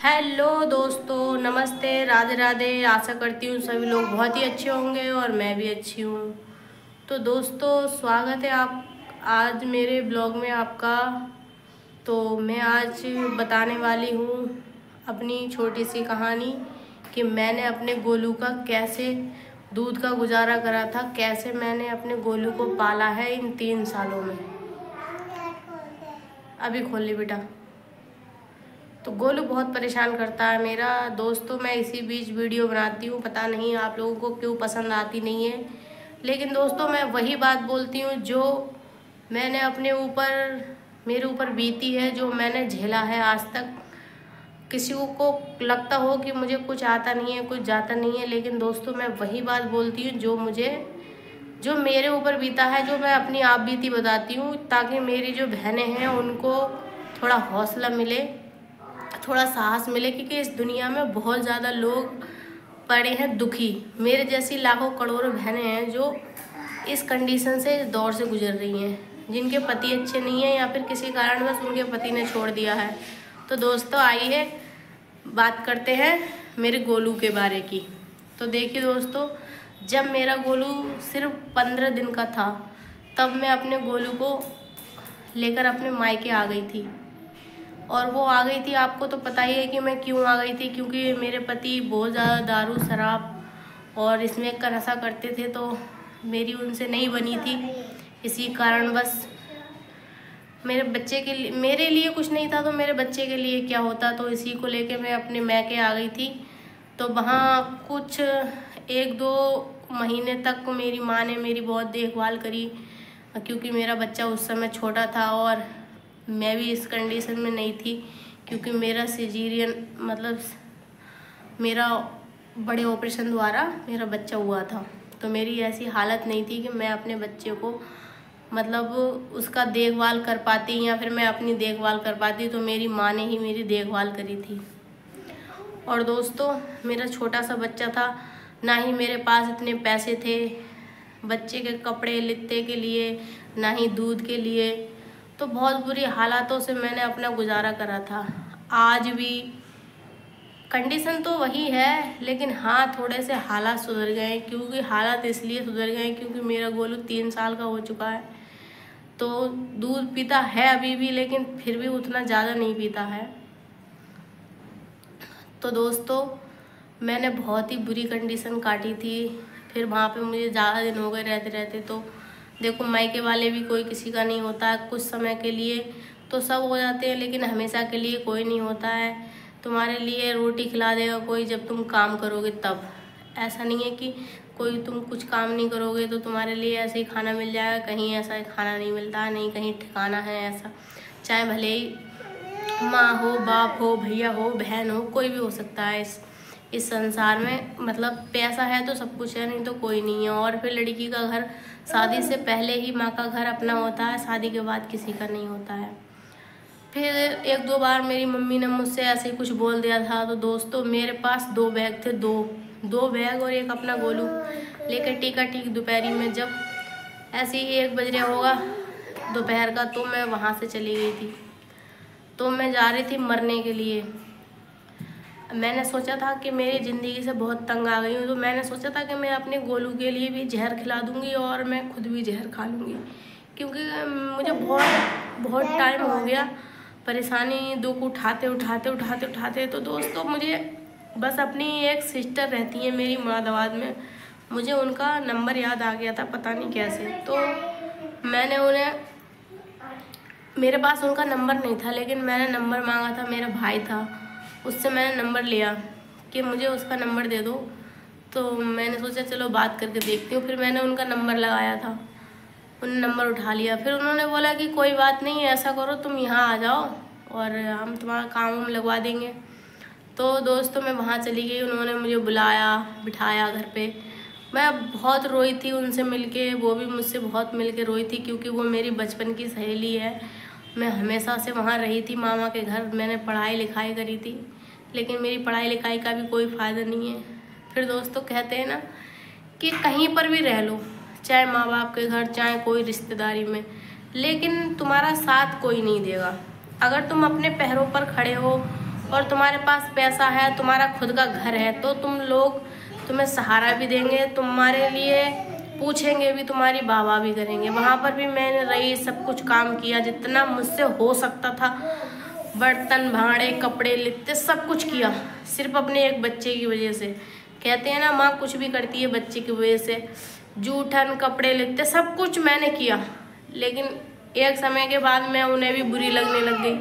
Hello दोस्तों, नमस्ते, राधे राधे। आशा करती हूँ सभी लोग बहुत ही अच्छे होंगे और मैं भी अच्छी हूँ। तो दोस्तों, स्वागत है आप आज मेरे ब्लॉग में आपका। तो मैं आज बताने वाली हूँ अपनी छोटी सी कहानी कि मैंने अपने गोलू का कैसे दूध का गुजारा करा था, कैसे मैंने अपने गोलू को पाला है इन 3 सालों में। अभी खोल ली बेटा। तो गोलू बहुत परेशान करता है मेरा। दोस्तों, मैं इसी बीच वीडियो बनाती हूँ, पता नहीं आप लोगों को क्यों पसंद आती नहीं है, लेकिन दोस्तों मैं वही बात बोलती हूँ जो मैंने अपने ऊपर मेरे ऊपर बीती है, जो मैंने झेला है आज तक। किसी को लगता हो कि मुझे कुछ आता नहीं है, कुछ जाता नहीं है, लेकिन दोस्तों मैं वही बात बोलती हूँ जो मेरे ऊपर बीता है, जो मैं अपनी आप बीती बताती हूँ, ताकि मेरी जो बहनें हैं उनको थोड़ा हौसला मिले, थोड़ा साहस मिले। क्योंकि इस दुनिया में बहुत ज़्यादा लोग पड़े हैं दुखी। मेरे जैसी लाखों करोड़ों बहनें हैं जो इस कंडीशन से, इस दौर से गुजर रही हैं, जिनके पति अच्छे नहीं हैं या फिर किसी कारणवश उनके पति ने छोड़ दिया है। तो दोस्तों आइए बात करते हैं मेरे गोलू के बारे की। तो देखिए दोस्तों, जब मेरा गोलू सिर्फ 15 दिन का था, तब मैं अपने गोलू को लेकर अपने मायके आ गई थी। और वो आ गई थी, आपको तो पता ही है कि मैं क्यों आ गई थी, क्योंकि मेरे पति बहुत ज़्यादा दारू शराब और स्मोक का नशा करते थे, तो मेरी उनसे नहीं बनी थी। इसी कारण बस मेरे बच्चे के लिए, मेरे लिए कुछ नहीं था तो मेरे बच्चे के लिए क्या होता, तो इसी को लेके मैं अपने मैके आ गई थी। तो वहाँ कुछ 1-2 महीने तक मेरी माँ ने मेरी बहुत देखभाल करी, क्योंकि मेरा बच्चा उस समय छोटा था और मैं भी इस कंडीशन में नहीं थी, क्योंकि मेरा सिजेरियन मतलब मेरा बड़े ऑपरेशन द्वारा मेरा बच्चा हुआ था। तो मेरी ऐसी हालत नहीं थी कि मैं अपने बच्चे को मतलब उसका देखभाल कर पाती या फिर मैं अपनी देखभाल कर पाती, तो मेरी माँ ने ही मेरी देखभाल करी थी। और दोस्तों, मेरा छोटा सा बच्चा था, ना ही मेरे पास इतने पैसे थे बच्चे के कपड़े लित्ते के लिए, ना ही दूध के लिए। तो बहुत बुरी हालातों से मैंने अपना गुजारा करा था। आज भी कंडीशन तो वही है, लेकिन हाँ थोड़े से हालात सुधर गए। क्योंकि हालात इसलिए सुधर गए क्योंकि मेरा गोलू 3 साल का हो चुका है। तो दूध पीता है अभी भी, लेकिन फिर भी उतना ज़्यादा नहीं पीता है। तो दोस्तों, मैंने बहुत ही बुरी कंडीशन काटी थी। फिर वहाँ पे मुझे ज़्यादा दिन हो गए रहते रहते। तो देखो, मायके वाले भी कोई किसी का नहीं होता है। कुछ समय के लिए तो सब हो जाते हैं, लेकिन हमेशा के लिए कोई नहीं होता है। तुम्हारे लिए रोटी खिला देगा कोई जब तुम काम करोगे तब। ऐसा नहीं है कि कोई तुम कुछ काम नहीं करोगे तो तुम्हारे लिए ऐसे ही खाना मिल जाएगा। कहीं ऐसा खाना नहीं मिलता है, नहीं कहीं ठिकाना है ऐसा। चाहे भले ही माँ हो, बाप हो, भैया हो, बहन हो, कोई भी हो सकता है इस संसार में। मतलब पैसा है तो सब कुछ है, नहीं तो कोई नहीं है। और फिर लड़की का घर शादी से पहले ही माँ का घर अपना होता है, शादी के बाद किसी का नहीं होता है। फिर 1-2 बार मेरी मम्मी ने मुझसे ऐसे ही कुछ बोल दिया था। तो दोस्तों, मेरे पास 2 बैग थे, दो बैग और एक अपना गोलू लेकर टीका ठीक दोपहरी में, जब ऐसे ही 1 बज रहा होगा दोपहर का, तो मैं वहाँ से चली गई थी। तो मैं जा रही थी मरने के लिए। मैंने सोचा था कि मेरी ज़िंदगी से बहुत तंग आ गई हूँ, तो मैंने सोचा था कि मैं अपने गोलू के लिए भी जहर खिला दूँगी और मैं खुद भी जहर खा लूँगी। क्योंकि मुझे बहुत टाइम हो गया परेशानी दुख उठाते। तो दोस्तों, मुझे बस अपनी एक सिस्टर रहती है मेरी मुरादाबाद में, मुझे उनका नंबर याद आ गया था, पता नहीं कैसे। तो मैंने उन्हें, मेरे पास उनका नंबर नहीं था, लेकिन मैंने नंबर मांगा था, मेरा भाई था, उससे मैंने नंबर लिया कि मुझे उसका नंबर दे दो। तो मैंने सोचा चलो बात करके देखती हूँ। फिर मैंने उनका नंबर लगाया था, उन्होंने नंबर उठा लिया। फिर उन्होंने बोला कि कोई बात नहीं, ऐसा करो तुम यहाँ आ जाओ और हम तुम्हारा काम लगवा देंगे। तो दोस्तों, मैं वहाँ चली गई। उन्होंने मुझे बुलाया, बिठाया घर पे। मैं बहुत रोई थी उनसे मिलके, वो भी मुझसे बहुत मिलके रोई थी, क्योंकि वो मेरी बचपन की सहेली है। मैं हमेशा से वहाँ रही थी मामा के घर, मैंने पढ़ाई लिखाई करी थी, लेकिन मेरी पढ़ाई लिखाई का भी कोई फ़ायदा नहीं है। फिर दोस्तों, कहते हैं ना कि कहीं पर भी रह लो, चाहे माँ बाप के घर, चाहे कोई रिश्तेदारी में, लेकिन तुम्हारा साथ कोई नहीं देगा। अगर तुम अपने पैरों पर खड़े हो और तुम्हारे पास पैसा है, तुम्हारा खुद का घर है, तो तुम्हें सहारा भी देंगे, तुम्हारे लिए पूछेंगे भी, तुम्हारी वाह भी करेंगे। वहाँ पर भी मैंने रही, सब कुछ काम किया जितना मुझसे हो सकता था, बर्तन भांडे कपड़े लित्ते सब कुछ किया, सिर्फ अपने एक बच्चे की वजह से। कहते हैं ना, माँ कुछ भी करती है बच्चे की वजह से। जूठन कपड़े लित्ते सब कुछ मैंने किया, लेकिन एक समय के बाद मैं उन्हें भी बुरी लगने लग गई।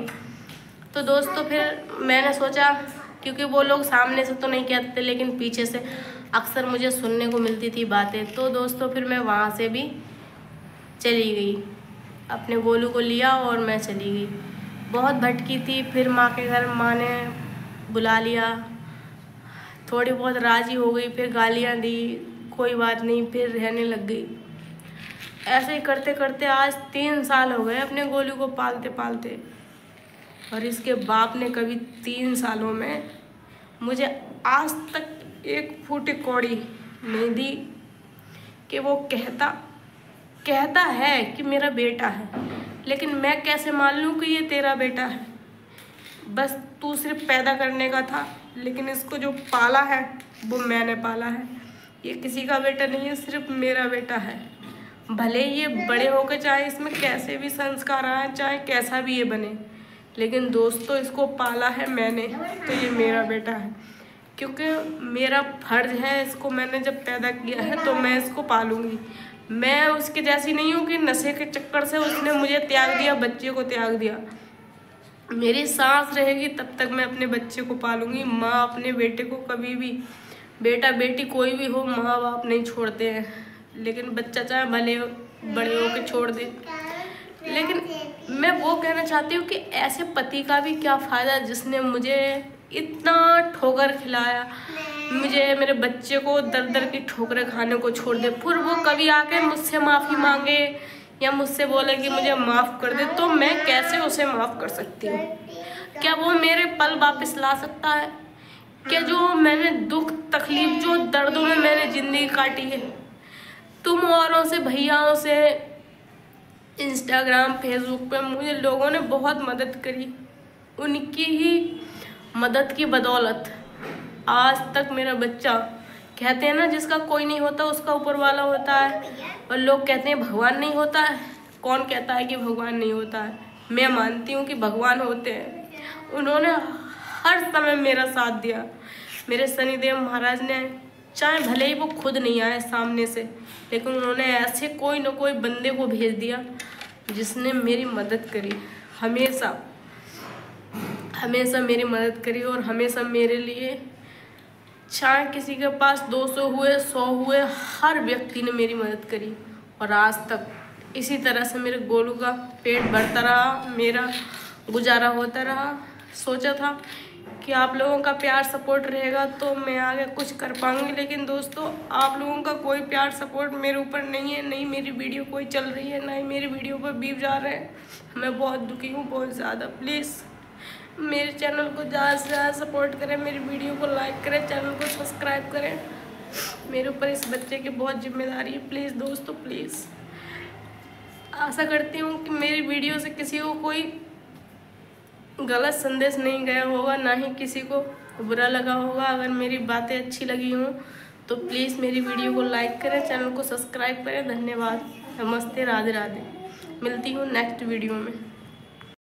तो दोस्तों फिर मैंने सोचा, क्योंकि वो लोग सामने से तो नहीं कहते लेकिन पीछे से अक्सर मुझे सुनने को मिलती थी बातें, तो दोस्तों फिर मैं वहाँ से भी चली गई, अपने गोलू को लिया और मैं चली गई। बहुत भटकी थी, फिर माँ के घर माँ ने बुला लिया, थोड़ी बहुत राजी हो गई, फिर गालियाँ दी, कोई बात नहीं, फिर रहने लग गई। ऐसे ही करते करते आज 3 साल हो गए अपने गोलू को पालते पालते, और इसके बाप ने कभी 3 सालों में मुझे आज तक एक फूटी कौड़ी नहीं दी कि वो कहता है कि मेरा बेटा है, लेकिन मैं कैसे मान लूँ कि ये तेरा बेटा है। बस तू सिर्फ पैदा करने का था, लेकिन इसको जो पाला है वो मैंने पाला है। ये किसी का बेटा नहीं है, सिर्फ मेरा बेटा है। भले ये बड़े होकर चाहे इसमें कैसे भी संस्कार आए, चाहे कैसा भी ये बने, लेकिन दोस्तों इसको पाला है मैंने, तो ये मेरा बेटा है। क्योंकि मेरा फर्ज है, इसको मैंने जब पैदा किया है तो मैं इसको पालूंगी। मैं उसके जैसी नहीं हूँ कि नशे के चक्कर से उसने मुझे त्याग दिया, बच्चे को त्याग दिया। मेरी सांस रहेगी तब तक मैं अपने बच्चे को पालूंगी। माँ अपने बेटे को कभी भी, बेटा बेटी कोई भी हो, माँ बाप नहीं छोड़ते हैं, लेकिन बच्चा चाहे भले बड़े हो के छोड़ दे। लेकिन मैं वो कहना चाहती हूँ कि ऐसे पति का भी क्या फ़ायदा जिसने मुझे इतना ठोकर खिलाया, मुझे मेरे बच्चे को दर दर की ठोकरें खाने को छोड़ दे, फिर वो कभी आके मुझसे माफ़ी मांगे या मुझसे बोले कि मुझे माफ़ कर दे, तो मैं कैसे उसे माफ़ कर सकती हूँ? क्या वो मेरे पल वापस ला सकता है? क्या जो मैंने दुख तकलीफ, जो दर्दों में मैंने ज़िंदगी काटी है, तुम औरों से, भैयाओं से, इंस्टाग्राम फेसबुक पे मुझे लोगों ने बहुत मदद करी, उनकी ही मदद की बदौलत आज तक मेरा बच्चा, कहते हैं ना जिसका कोई नहीं होता उसका ऊपर वाला होता है, और लोग कहते हैं भगवान नहीं होता है। कौन कहता है कि भगवान नहीं होता है? मैं मानती हूँ कि भगवान होते हैं। उन्होंने हर समय मेरा साथ दिया। मेरे शनिदेव महाराज ने, चाहे भले ही वो खुद नहीं आए सामने से, लेकिन उन्होंने ऐसे कोई न कोई बंदे को भेज दिया जिसने मेरी मदद करी। हमेशा हमेशा मेरी मदद करी, और हमेशा मेरे लिए, चाहे किसी के पास 200 हुए 100 हुए, हर व्यक्ति ने मेरी मदद करी। और आज तक इसी तरह से मेरे गोलू का पेट भरता रहा, मेरा गुजारा होता रहा। सोचा था कि आप लोगों का प्यार सपोर्ट रहेगा तो मैं आगे कुछ कर पाऊंगी, लेकिन दोस्तों आप लोगों का कोई प्यार सपोर्ट मेरे ऊपर नहीं है। नहीं मेरी वीडियो कोई चल रही है, ना ही मेरी वीडियो पर व्यूज जा रहे हैं। मैं बहुत दुखी हूँ, बहुत ज़्यादा। प्लीज़ मेरे चैनल को ज़्यादा से ज़्यादा सपोर्ट करें, मेरी वीडियो को लाइक करें, चैनल को सब्सक्राइब करें। मेरे ऊपर इस बच्चे की बहुत जिम्मेदारी है। प्लीज़ दोस्तों, प्लीज़। आशा करती हूँ कि मेरी वीडियो से किसी को कोई गलत संदेश नहीं गया होगा, ना ही किसी को बुरा लगा होगा। अगर मेरी बातें अच्छी लगी हों तो प्लीज़ मेरी वीडियो को लाइक करें, चैनल को सब्सक्राइब करें। धन्यवाद। नमस्ते, राधे राधे। मिलती हूँ नेक्स्ट वीडियो में।